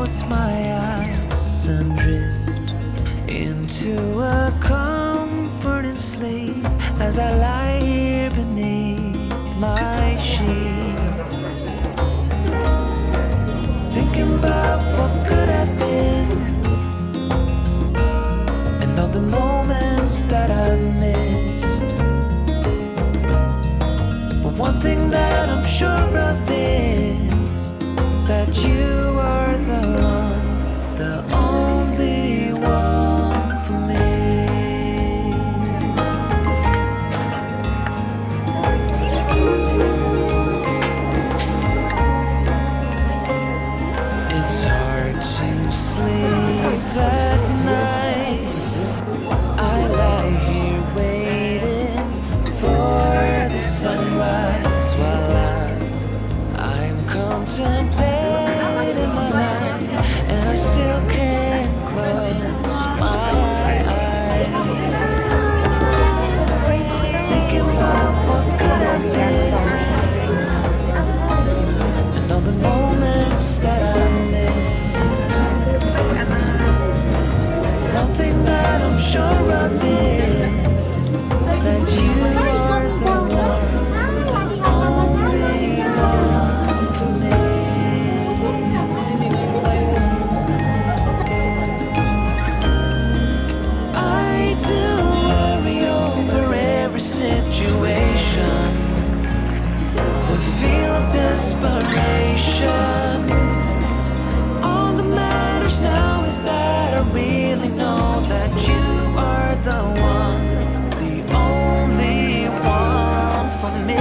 close my eyes and drift into a comforting sleep as I lie here beneath my sheets, thinking about what could have been and all the moments that I've missed. But one thing that I'm sure of is that you are the one, the only one for me. It's hard to sleep at night. I lie here waiting for the sunrise while I'm contemplating my life, and I still can't close my eyes, thinking about what could have been and all the moments that I missed. One thing that I'm sure of is that you are the one, the only one for me. I do worry over every situation, the feel of desperation. All that matters now is that I really know that you are the one, the only one for me.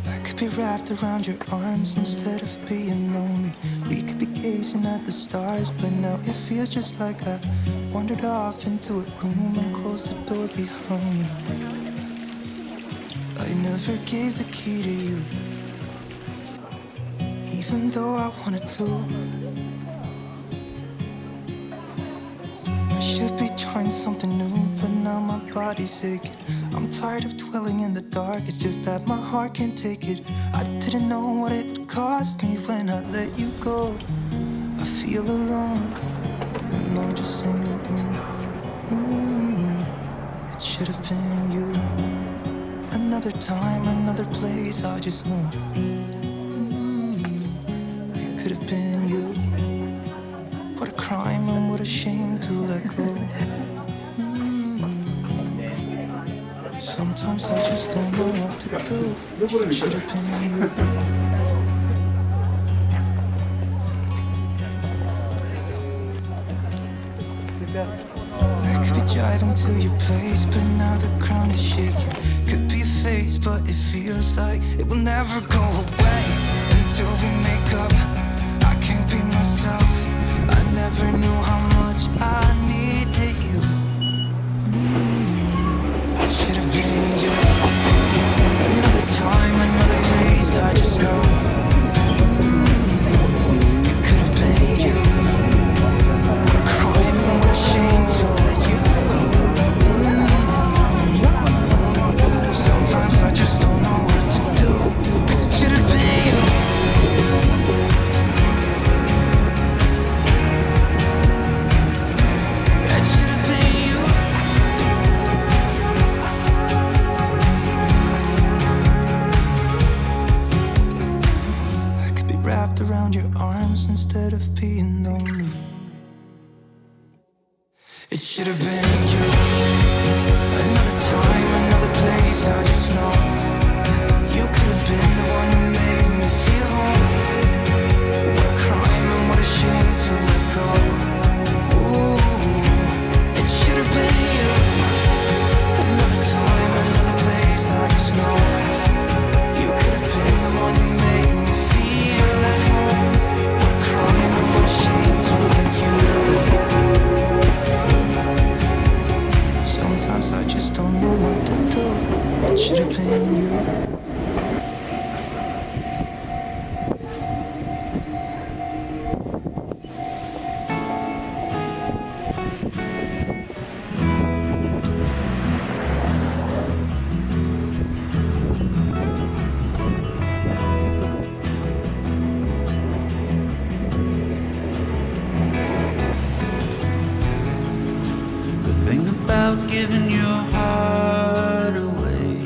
I could be wrapped around your arms instead of being lonely. We could be gazing at the stars, but now it feels just like I wandered off into a room and closed the door behind me. I never gave the key to you, even though I wanted to. I should be trying something new, but now my body's aching. I'm tired of dwelling in the dark, it's just that my heart can't take it. I didn't know what it would cost me when I let you go. I feel alone, and I'm just singing, It should have been you. Another time, another place, I just know. It could have been you. What a crime and what a shame to let go. Sometimes I just don't know what to do. It should have been you. I could be driving to your place, but now the ground is shaking. Could be a phase, but it feels like it will never go away until we make up. I can't be myself. I never knew how much I needed you. It should have been you. Another time, another place, I just know. It could have been you. What a crime and what a shame to let you go. Sometimes I just don't know what to do, 'cause it should have been you. being lonely. It should have been you. Another time, another place, I just know you could have been the one who made me feel home. What a crime and what a shame to let go. Ooh, it should have been you. Another time, another place, I just know you could have been the one who made me feel at home. What a crime and what a shame to let you go. Sometimes I just don't know what to do. It should have been you. The thing about giving your heart away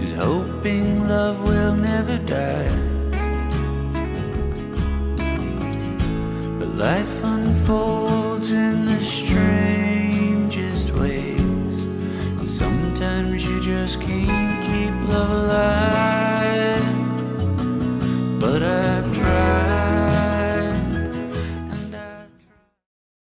is hoping love will never die. But life unfolds in the strangest ways, and sometimes you just can't keep love alive.